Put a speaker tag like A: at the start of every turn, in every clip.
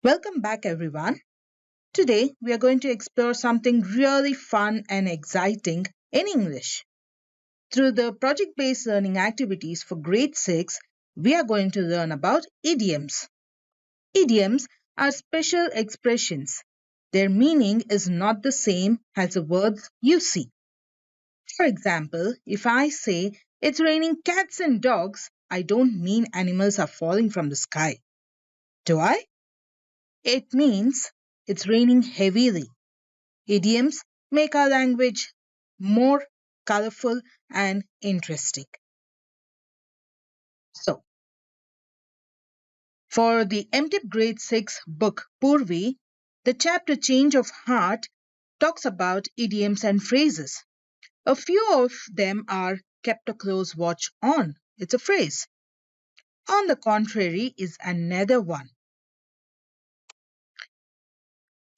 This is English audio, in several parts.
A: Welcome back, everyone. Today, we are going to explore something really fun and exciting in English. Through the project based learning activities for grade 6, we are going to learn about idioms. Idioms are special expressions. Their meaning is not the same as the words you see. For example, if I say it's raining cats and dogs, I don't mean animals are falling from the sky. Do I? It means it's raining heavily. Idioms make our language more colorful and interesting. So, for the MTIP Grade 6 book Purvi, the chapter Change of Heart talks about idioms and phrases. A few of them are kept a close watch on. It's a phrase. On the contrary is another one.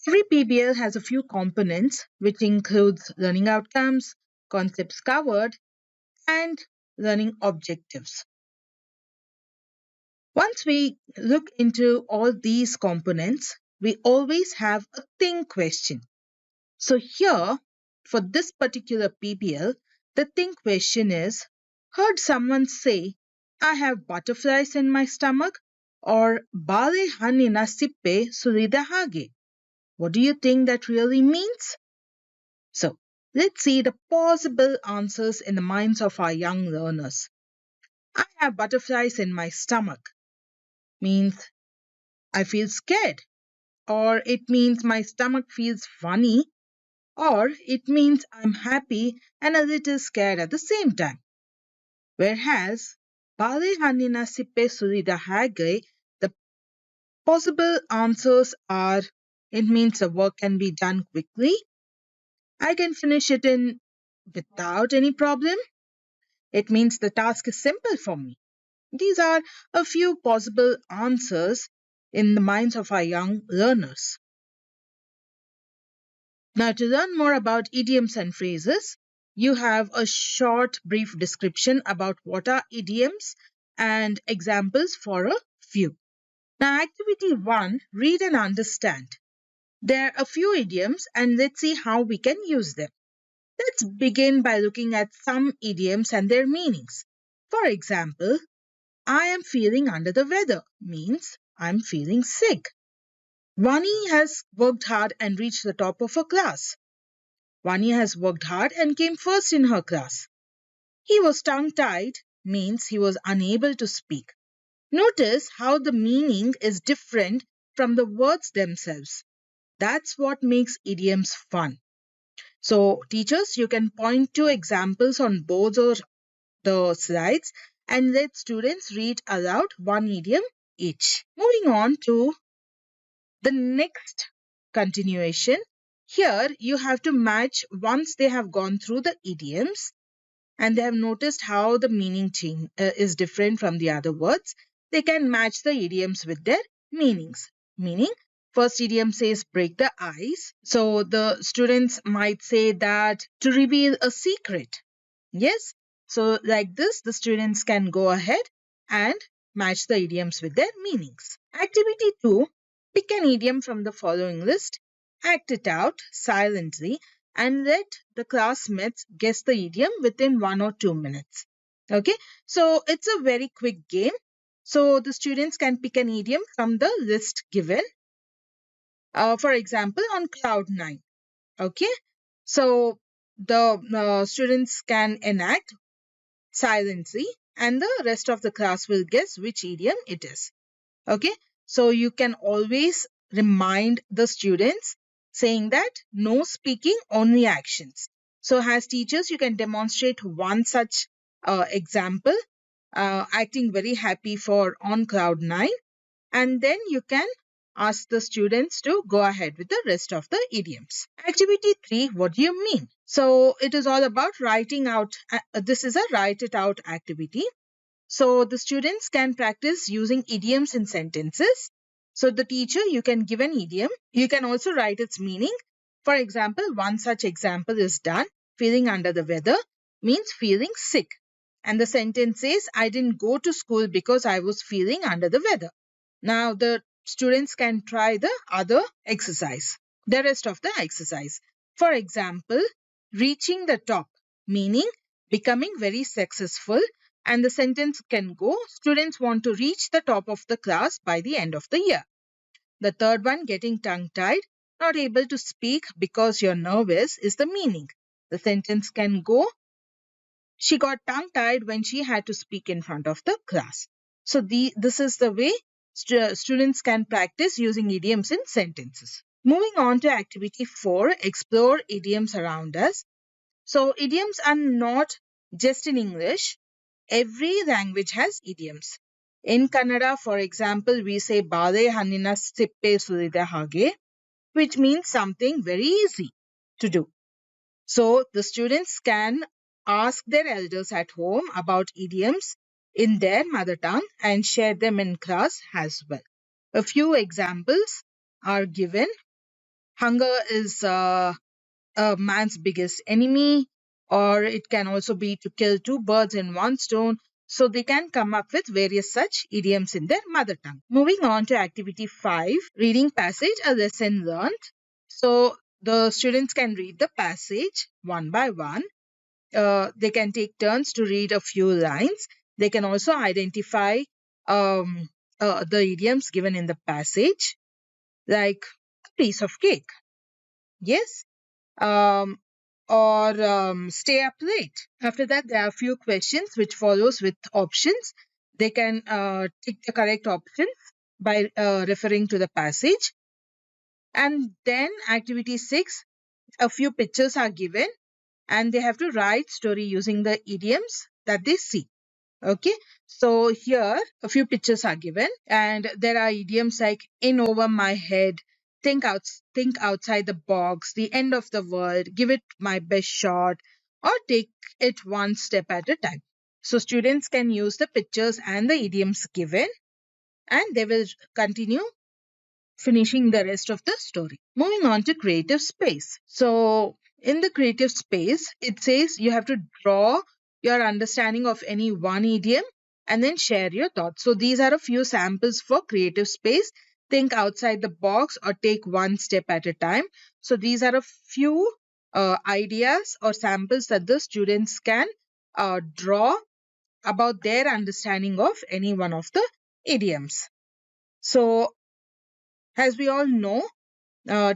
A: Every PBL has a few components, which includes learning outcomes, concepts covered, and learning objectives. Once we look into all these components, we always have a think question. So here, for this particular PBL, the think question is, heard someone say, I have butterflies in my stomach, or bale hannina sippe surida hage. What do you think that really means? So, let's see the possible answers in the minds of our young learners. I have butterflies in my stomach means I feel scared, or it means my stomach feels funny, or it means I'm happy and a little scared at the same time. Whereas, Bale Hanina Sippe Surida Hage, the possible answers are it means the work can be done quickly, I can finish it in without any problem, it means the task is simple for me. These are a few possible answers in the minds of our young learners. Now, to learn more about idioms and phrases, you have a short, brief description about what are idioms and examples for a few. Now, activity 1, read and understand. There are a few idioms and let's see how we can use them. Let's begin by looking at some idioms and their meanings. For example, I am feeling under the weather means I'm feeling sick. Vani has worked hard and reached the top of her class. Vani has worked hard and came first in her class. He was tongue-tied means he was unable to speak. Notice how the meaning is different from the words themselves. That's what makes idioms fun. So, teachers, you can point to examples on boards or the slides and let students read aloud one idiom each. Moving on to the next continuation. Here you have to match once they have gone through the idioms and they have noticed how the meaning is different from the other words. They can match the idioms with their meanings. Meaning, first idiom says break the ice. So the students might say that to reveal a secret. Yes. So like this, the students can go ahead and match the idioms with their meanings. Activity 2, pick an idiom from the following list, act it out silently and let the classmates guess the idiom within 1 or 2 minutes. Okay, so it's a very quick game. So the students can pick an idiom from the list given. For example, on cloud 9. Okay, so the students can enact silently and the rest of the class will guess which idiom it is. Okay, so you can always remind the students saying that no speaking, only actions. So as teachers, you can demonstrate one such example, acting very happy for on cloud 9, and then you can ask the students to go ahead with the rest of the idioms. Activity 3, what do you mean? So it is all about writing out. This is a write it out activity. So the students can practice using idioms in sentences. So the teacher, you can give an idiom. You can also write its meaning. For example, one such example is done. Feeling under the weather means feeling sick. And the sentence says, I didn't go to school because I was feeling under the weather. Now the students can try the other exercise, the rest of the exercise. For example, reaching the top, meaning becoming very successful, and the sentence can go, students want to reach the top of the class by the end of the year. The third one, getting tongue-tied, not able to speak because you're nervous, is the meaning. The sentence can go, she got tongue-tied when she had to speak in front of the class. So this is the way students can practice using idioms in sentences. Moving on to activity 4, explore idioms around us. So idioms are not just in English. Every language has idioms. In Kannada, for example, we say Bale Hannina Sippe Surida Hage, which means something very easy to do. So the students can ask their elders at home about idioms in their mother tongue and share them in class as well. A few examples are given. Hunger is a man's biggest enemy, or it can also be to kill two birds in one stone. So they can come up with various such idioms in their mother tongue. Moving on to activity 5, reading passage, a lesson learned. So the students can read the passage one by one. They can take turns to read a few lines. They can also identify the idioms given in the passage, like a piece of cake. Yes, or stay up late. After that, there are a few questions which follows with options. They can tick the correct options by referring to the passage. And then activity 6, a few pictures are given and they have to write story using the idioms that they see. Okay, so here a few pictures are given and there are idioms like in over my head, think outside the box, the end of the world, give it my best shot, or take it one step at a time. So students can use the pictures and the idioms given and they will continue finishing the rest of the story. Moving on to creative space. So in the creative space, it says you have to draw your understanding of any one idiom and then share your thoughts. So these are a few samples for creative space. Think outside the box or take one step at a time. So these are a few ideas or samples that the students can draw about their understanding of any one of the idioms. So as we all know,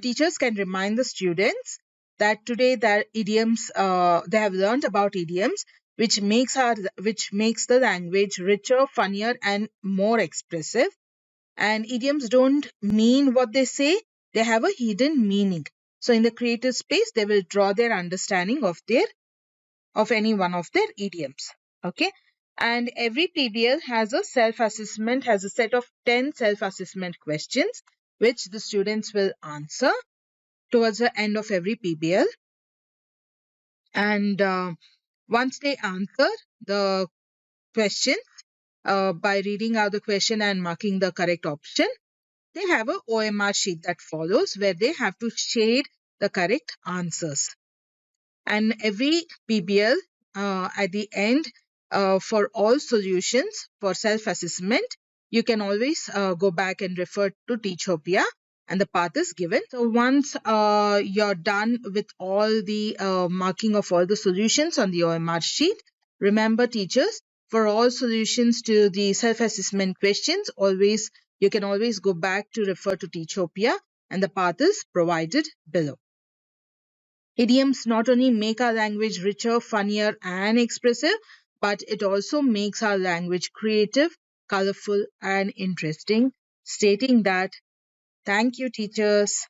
A: teachers can remind the students that today that idioms they have learned about idioms which makes the language richer, funnier and more expressive. And idioms don't mean what they say, they have a hidden meaning. So in the creative space they will draw their understanding of any one of their idioms. Okay, and every PBL has a self-assessment, has a set of 10 self-assessment questions which the students will answer towards the end of every PBL. And once they answer the question by reading out the question and marking the correct option, they have a OMR sheet that follows where they have to shade the correct answers. And every PBL at the end for all solutions for self-assessment, you can always go back and refer to Teachopia and the path is given. So once you're done with all the marking of all the solutions on the OMR sheet, remember teachers, for all solutions to the self-assessment questions, you can always go back to refer to Teachopia and the path is provided below. Idioms not only make our language richer, funnier and expressive, but it also makes our language creative, colorful and interesting. Stating that, thank you teachers.